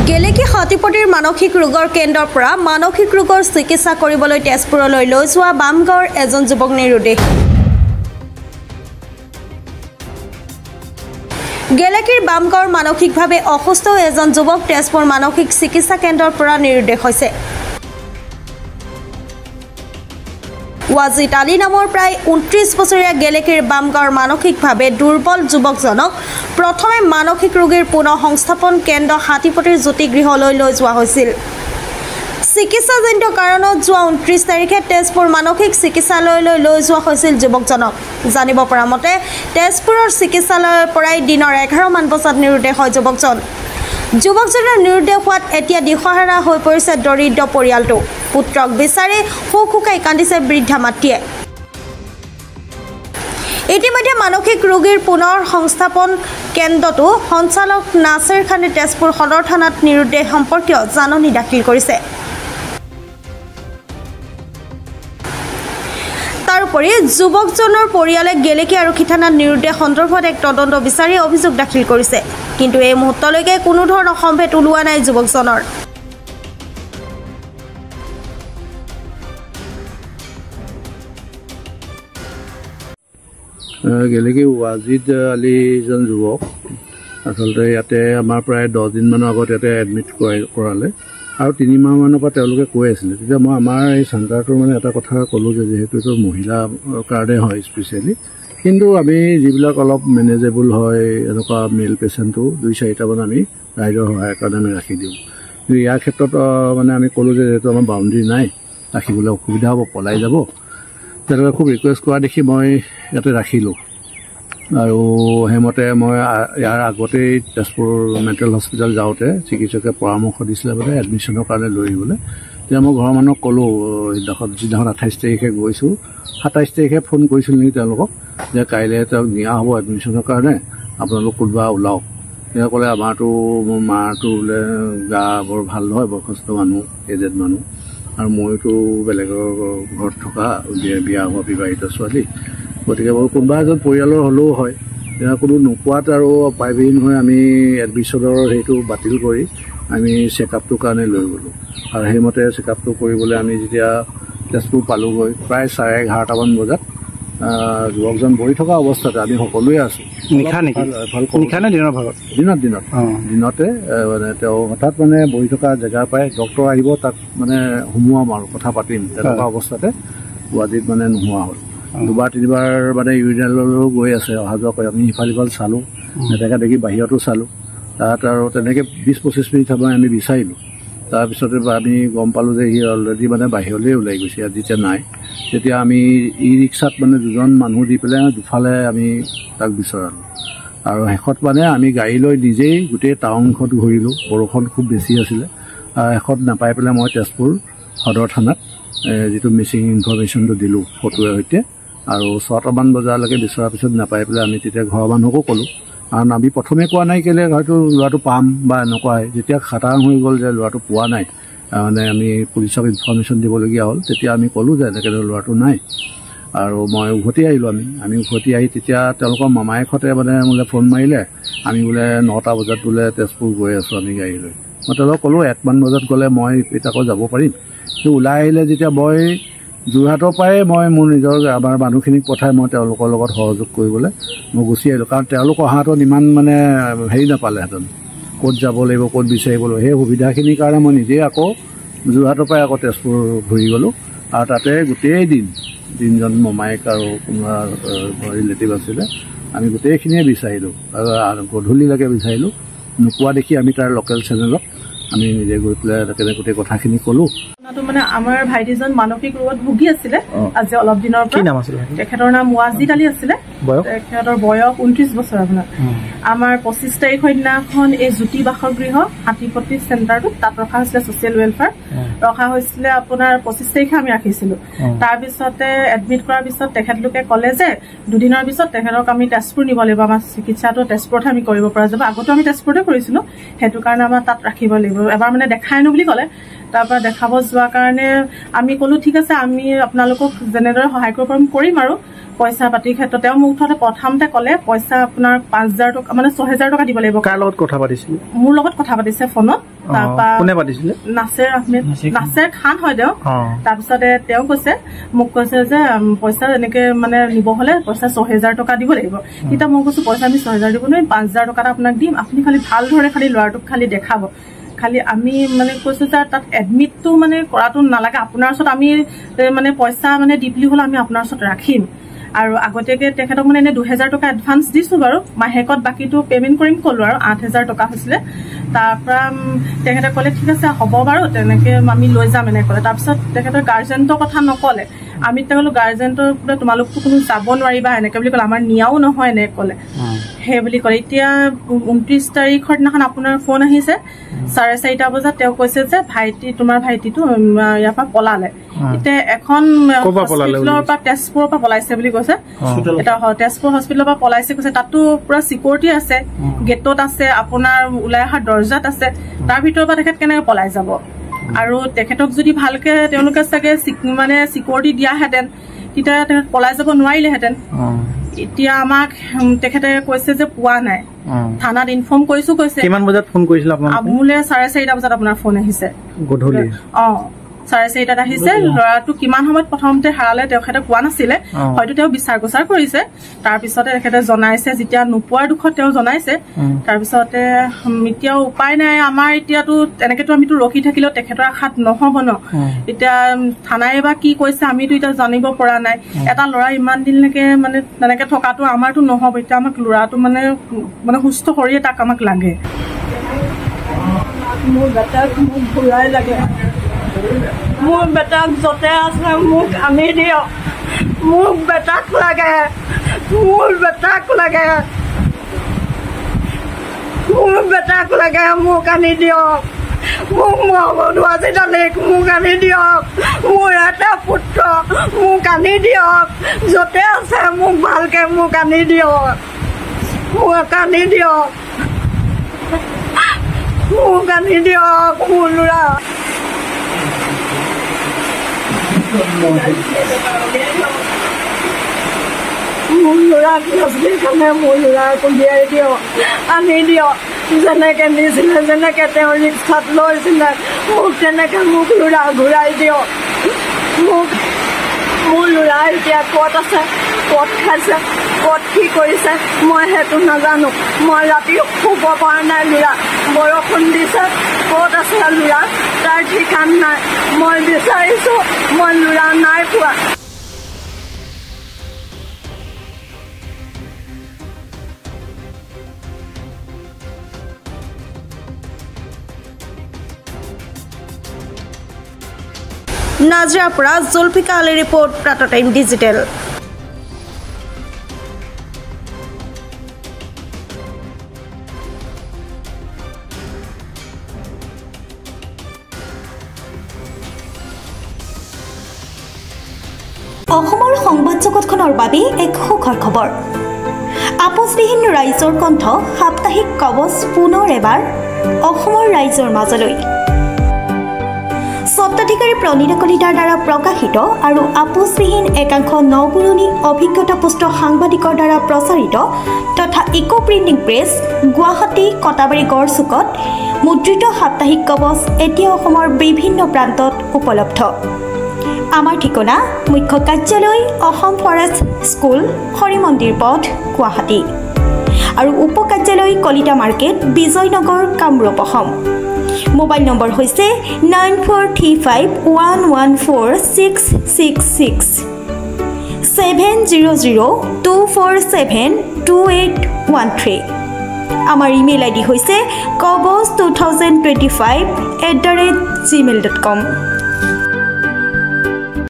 গেলেকী হাতীপতিৰ মানসিক ৰোগৰ কেন্দ্ৰৰ পৰা মানসিক ৰোগৰ চিকিৎসা কৰিবলৈ তেজপুৰলৈ লৈ যোৱা বামগাঁৱৰ এজন যুৱক নিৰুদ্দেশ। গেলেকীৰ বামগাঁৱৰ মানসিকভাৱে অসুস্থ এজন যুৱক তেজপুৰ মানসিক চিকিৎসা কেন্দ্ৰৰ পৰা নিৰুদ্দেশ হৈছে। ৱাজিদ আলী নামৰ প্ৰায় 29 বছৰীয়া গেলেকীৰ বামগাঁৱৰ মানসিকভাৱে দুৰ্বল যুৱকজনক প্ৰথমে মানসিক ৰোগীৰ পুনৰ সংস্থাপন কেন্দ্ৰ হাতীপতিৰ জ্যোতিগৃহলৈ লৈ যোৱা হৈছিল। চিকিৎসাজনিত কাৰণত যোৱা 29 তাৰিখে তেজপুৰ মানসিক চিকিৎসালয়লৈ লৈ যোৱা হৈছিল যুৱকজনক। জানিব পৰা মতে তেজপুৰৰ চিকিৎসালয়ৰ পৰাই দিনৰ 11 মান বজাত নিৰুদ্দেশ হয় যুৱকজন। যুৱকজনৰ নিৰুদ্দেশ হোৱাত এতিয়া দিশহাৰা হৈ পৰিছে দৰিদ্ৰ পৰিয়ালটো। পুত্ৰক বিচাৰি হুকহুকাই কান্দিছে বৃদ্ধা মাতৃয়ে। ইতিমধ্যে মানসিক ৰোগীৰ পুনৰ সংস্থাপন কেন্দ্ৰটো সঞ্চালক নাছিৰ খানে তেজপুৰ সদৰ থানাত নিৰুদ্দেশ সম্পৰ্কীয় জাননী দাখিল কৰিছে। তাৰোপৰি যুৱকজনৰ পৰিয়ালে গেলেকী আৰক্ষী থানাত নিৰুদ্দেশ সন্দৰ্ভত এক তদন্ত বিচাৰি অভিযোগ দাখিল কৰিছে। কিন্তু এই মুহূৰ্তলৈকে কোনো ধৰণৰ সম্ভেদ ওলোৱা নাই যুৱকজনৰ। গেলেকী ৱাজিদ আলী এজন যুৱক আচলতে ইয়াতে আমাৰ প্ৰায় 10 দিনমানৰ আগত ইয়াতে এডমিট কৰালে আৰু 3 মাহমানৰ পৰা তেওঁলোকে কৈ আছিলে। তেতিয়া মই আমাৰ এই চেণ্টাৰটোৰ এটা কথা ক'লোঁ যে যিহেতু এইটো মহিলাৰ কাৰণে হয় স্পেচিয়েলি, কিন্তু আমি যিবিলাক অলপ মেনেজেবল হয় এনেকুৱা মেল পেচেণ্টটো 2-4টামান আমি ৰাইজৰ সহায়ৰ কাৰণে আমি ৰাখি দিওঁ। কিন্তু ইয়াৰ ক্ষেত্ৰত আমি ক'লোঁ যে যিহেতু আমাৰ বাউণ্ডেৰী নাই, ৰাখিবলৈ অসুবিধা হ'ব, পলাই যাব। তেওঁলোকে খুব ৰিকুৱেষ্ট কৰা দেখি মই ইয়াতে ৰাখিলোঁ আৰু সেইমতে মই ইয়াৰ আগতেই তেজপুৰ মেণ্টেল হস্পিটেল যাওঁতে চিকিৎসকে পৰামৰ্শ দিছিলে এডমিশ্যনৰ কাৰণে লৈ আহিবলৈ। তেতিয়া মই ঘৰৰ মানুহক ক'লোঁ, যিদিনাখন 28 তাৰিখে গৈছোঁ, 27 তাৰিখে ফোন কৰিছিলোঁ নেকি তেওঁলোকক যে কাইলৈ তেওঁক নিয়া হ'ব এডমিশ্যনৰ কাৰণে, আপোনালোক কোনোবা ওলাওক। তেওঁ ক'লে আমাৰতো মোৰ মাৰটো বোলে গা বৰ ভাল নহয়, বয়সস্থ মানুহ, এজেড মানুহ, আৰু মইতো বেলেগৰ ঘৰত থকা বিয়া হোৱা বিবাহিত ছোৱালী, গতিকে বাৰু কোনোবা এজন পৰিয়ালৰ হ'লেও হয়। তেতিয়া কোনো নোকোৱাত আৰু প্ৰাইভেট হৈ আমি এডমিশ্যনৰ সেইটো বাতিল কৰি আমি চেকআপটোৰ কাৰণে লৈ গ'লোঁ। আৰু সেইমতে চেকআপটো কৰিবলৈ আমি যেতিয়া তেজপুৰ পালোঁগৈ প্ৰায় 11:30মান বজাত যুৱকজন বহি থকা অৱস্থাতে আমি সকলোৱে আছোঁ। দিনতে তেওঁ হঠাৎ বহি থকা জেগা পাই ডক্টৰ আহিব, তাক সোমোৱাম আৰু কথা পাতিম, তেনেকুৱা অৱস্থাতে ৱাজিদ নোহোৱা হ'ল। 2-3বাৰ ইউৰিনেললৈও গৈ আছে, অহা যোৱা কৰি আমি ইফাল সিফাল চালোঁ, নেদেখা দেখি বাহিৰতো চালোঁ। তাত আৰু তেনেকৈ 20-25 মিনিট সময় আমি বিচাৰিলোঁ। তাৰপিছতে আমি গম পালোঁ যে সি অলৰেডি বাহিৰলৈ ওলাই গৈছে। ইয়াত যেতিয়া নাই, তেতিয়া আমি ই ৰিক্সাত 2জন মানুহ দি পেলাই দুফালে আমি তাক বিচৰালোঁ। আৰু শেষত আমি গাড়ী লৈ নিজেই গোটেই টাউনখন ঘূৰিলোঁ। বৰষুণ খুব বেছি আছিলে। শেষত নাপাই পেলাই মই তেজপুৰ সদৰ থানাত যিটো মিচিং ইনফৰমেশ্যনটো দিলোঁ ফটোৰ সৈতে, আৰু 6টামান বজালৈকে বিচৰাৰ পিছত নাপাই পেলাই আমি তেতিয়া ঘৰৰ মানুহকো ক'লোঁ। কাৰণ আমি প্ৰথমে কোৱা নাই, কেলৈ হয়তো ল'ৰাটো পাম বা এনেকুৱা হয়। যেতিয়া খাটাং হৈ গ'ল যে ল'ৰাটো পোৱা নাই, আমি পুলিচক ইনফৰমেশ্যন দিবলগীয়া হ'ল, তেতিয়া আমি ক'লোঁ যে এনেকৈ ল'ৰাটো নাই। আৰু মই উভতি আহিলোঁ। আমি উভতি আহি তেতিয়া তেওঁলোকৰ মামায়েকহঁতে মোলৈ ফোন মাৰিলে, আমি বোলে 9টা বজাত বোলে তেজপুৰ গৈ আছোঁ আমি গাড়ী লৈ। মই তেওঁলোকক ক'লোঁ 1মান বজাত গ'লে মই আকৌ যাব পাৰিম। কিন্তু ওলাই আহিলে যেতিয়া মই যোৰহাটৰ পৰাই মোৰ নিজৰ আমাৰ মানুহখিনিক পঠাই মই তেওঁলোকৰ লগত সহযোগ কৰিবলৈ মই গুচি আহিলোঁ। কাৰণ তেওঁলোক অহাটোত ইমান হেৰি নাপালেহেঁতেন, ক'ত যাব লাগিব, ক'ত বিচাৰিব লাগিব, সেই সুবিধাখিনিৰ কাৰণে মই নিজেই আকৌ যোৰহাটৰ পৰাই আকৌ তেজপুৰ ঘূৰি গ'লোঁ। আৰু তাতে গোটেই তিনিজন মমায়েক আৰু কোনোবা ৰিলেটিভ আছিলে, আমি গোটেইখিনিয়ে বিচাৰিলোঁ আৰু গধূলিলৈকে বিচাৰিলোঁ। নোপোৱা দেখি আমি তাৰ লোকেল চেনেলত আমি নিজে গৈ পেলাই গোটেই কথাখিনি ক'লোঁ। আমাৰ ভাইটিজন মানসিক ৰোগত ভুগি আছিলে আজি অলপ দিনৰ পৰা। তেখেতৰ নাম ৱাজিদ আলী আছিলে। তেখেতৰ বয়স 29 বছৰ। আমাৰ 25 তাৰিখৰ দিনাখন এই জ্যোতি বাসগৃহ হাতীপতি চেণ্টাৰটোত তাত ৰখা হৈছিলে, ছচিয়েল ৱেলফেয়াৰ ৰখা হৈছিলে। আপোনাৰ 25 তাৰিখে আমি ৰাখিছিলো। তাৰপিছতে এডমিট কৰাৰ পিছত তেখেতলোকে ক'লে যে 2 দিনৰ পিছত তেখেতক আমি তেজপুৰ নিব লাগিব, আমাৰ চিকিৎসাটো তেজপুৰতহে আমি কৰিব পৰা যাব। আগতো আমি তেজপুৰতে কৰিছিলো, সেইটো কাৰণে আমাৰ তাত ৰাখিব লাগিব, এবাৰ দেখাই আনো বুলি ক'লে। তাৰপৰা দেখাব যোৱাৰ কাৰণে আমি ক'লো ঠিক আছে, আমি আপোনালোকক যেনেদৰে সহায় কৰিব পাৰিম কৰিম আৰু পইচা পাতিৰ ক্ষেত্ৰত তেওঁ মোক মুঠতে প্ৰথমতে ক'লে পইচা আপোনাৰ 5000 টকা মানে 6000 টকা দিব লাগিব। কাৰ লগত কথা পাতিছিল? মোৰ লগত কথা পাতিছে ফোনত। তাৰপৰা কোনে পাতিছিলে? নাছেৰ আহমেদ, নাছেৰ খান হয় তেওঁ। তাৰপিছতে তেওঁ কৈছে মোক কৈছে যে পইচা এনেকে মানে নিব হলে পইচা 6000 টকা দিব লাগিব। তেতিয়া মই কৈছো পইচা আমি 6000 দিব নোৱাৰিম, 5000 টকা আপোনাক দিম, আপুনি খালি ভাল ধৰণে খালি ল'ৰাটোক খালি দেখাব। খালি আমি মানে কৈছো যে তাত এডমিটটো মানে কৰাটো নালাগে, আপোনাৰ ওচৰত আমি মানে পইচা মানে ডিপলি হলে আমি আপোনাৰ ওচৰত ৰাখিম। আৰু আগতীয়াকে তেখেতক মানে এনে 2000 টকা এডভান্স দিছো বাৰু, মাহেকত বাকীটো পেমেন্ট কৰিম ক'লো আৰু 8000 টকা হৈছিলে। তাৰপৰা তেখেতে ক'লে ঠিক আছে হ'ব বাৰু তেনেকে আমি লৈ যাম এনে ক'লে। তাৰপিছত তেখেতৰ গাৰ্জেণ্টৰ কথা নক'লে, আমি ক'লো গাৰ্জেণ্টৰ বোলে তোমালোকতো কোনো যাব নোৱাৰিবা এনেকে বুলি ক'লে, আমাৰ নিয়াও নহয় এনেকে ক'লে। সেই বুলি ক'লে। এতিয়া 29 তাৰিখৰ দিনাখন আপোনাৰ ফোন আহিছে 4:30 বজাত, তেওঁ কৈছে যে তোমাৰ ভাইটিটো ইয়াৰ পৰা পলালে। এতিয়া এখন হস্পিটেলৰ পৰা তেজপুৰৰ পৰা পলাইছে বুলি কৈছে। এটা তেজপুৰ হস্পিটেলৰ পৰা পলাইছে কৈছে, তাতো পুৰা চিকিউৰিটি আছে, গেটত আছে, আপোনাৰ ওলাই অহা দৰ্জাত আছে, তাৰ ভিতৰৰ পৰা তেখেত কেনেকে পলাই যাব? আৰু তেখেতক যদি ভালকে তেওঁলোকে চাগে মানে চিকিউৰিটি দিয়াহেঁতেন তেতিয়া তেখেত পলাই যাব নোৱাৰিলেহেঁতেন। এতিয়া আমাক তেখেতে কৈছে যে পোৱা নাই, থানাত ইনফৰ্ম কৰিছো কৈছে। কিমান বজাত ফোন কৰিছিল আপোনাক? মোলে 4:30 বজাত আপোনাৰ ফোন আহিছে গধূলি। 4:30 আহিছে। ল'ৰাটো কিমান সময়ত প্ৰথমতে হাৰালে তেখেতে কোৱা নাছিলে, হয়তো তেওঁ বিচাৰ গোচাৰ কৰিছে। তাৰপিছতে তেখেতে জনাইছে, যেতিয়া নোপোৱাৰ দুখত তেওঁ জনাইছে। তাৰপিছতে এতিয়াও উপায় নাই আমাৰ, এতিয়াতো তেনেকেতো আমিতো ৰখি থাকিলেও তেখেতৰ আশাত নহব ন। এতিয়া থানাই বা কি কৈছে আমিতো এতিয়া জানিব পৰা নাই। এটা ল'ৰা ইমান দিনলৈকে মানে তেনেকে থকাটো আমাৰতো নহব। এতিয়া আমাক ল'ৰাটো মানে সুস্থ শৰীৰে তাক আমাক লাগে। মোৰ বেটাক মোক ঘূৰাই লাগে, মোৰ বেটাক য'তে আছে মোক আনি দিয়ক, মোক বেটাক লাগে, মোৰ বেটাক লাগে, মোৰ বেটাক লাগে, মোক আনি দিয়ক, মোক মহম্মদ ৱাজিদ আলীক মোক আনি দিয়ক, মোৰ এটা পুত্ৰ মোক আনি দিয়ক, য'তে আছে মোক ভালকে মোক আনি দিয়ক, মোক আনি দিয়ক, মোক আনি দিয়ক, মোৰ ল'ৰা। মোৰ ল'ৰাক নজৰিৰ কাৰণে মোৰ ল'ৰাক উলিয়াই দিয়ক, আনি দিয়ক। যেনেকে নিছিলে, যেনেকে তেওঁ ৰিক্সাত লৈছিলে, মোক তেনেকে মোক ল'ৰা ঘূৰাই দিয়ক। মোক মোৰ ল'ৰা এতিয়া ক'ত আছে, ক'ত খাইছে, ক'ত কি কৰিছে মই সেইটো নাজানো। মই ৰাতি শুব পৰা নাই, ল'ৰা বৰষুণ দিছে, ক'ত আছে ল'ৰা তাৰ ঠিকান নাই। মই বিচাৰিছো, মই ল'ৰা নাই পোৱা। নাজিৰাৰ পৰা জুলফিকা আলীৰ ৰিপৰ্ট, প্ৰাতঃ টাইম ডিজিটেল। অসমৰ সংবাদ জগতখনৰ বাবে এক সুখৰ খবৰ। আপোচবিহীন ৰাইজৰ কণ্ঠ সাপ্তাহিক কবচ পুনৰ এবাৰ অসমৰ ৰাইজৰ মাজলৈ। স্বত্বাধিকাৰী প্ৰণীতা কলিতাৰ দ্বাৰা প্ৰকাশিত আৰু আপোচবিহীন একাংশ নপুৰণি অভিজ্ঞতাপুষ্ট সাংবাদিকৰ দ্বাৰা প্ৰচাৰিত তথা eco printing press Guwahati Katabari গড়চুকত মুদ্ৰিত সাপ্তাহিক কবচ এতিয়া অসমৰ বিভিন্ন প্ৰান্তত উপলব্ধ। আমাৰ ঠিকনা মুখ্য কাৰ্যালয় অসম ফৰেষ্ট স্কুল, হৰি মন্দিৰ পথ, গুৱাহাটী আৰু উপ কাৰ্যালয় Kalita market, Bijoynagar, Kamrup, Assam. Mobile number হৈছে 9435114666 70024728113। আমাৰ ইমেইল আইডি হৈছে kobos2025@gmail.com।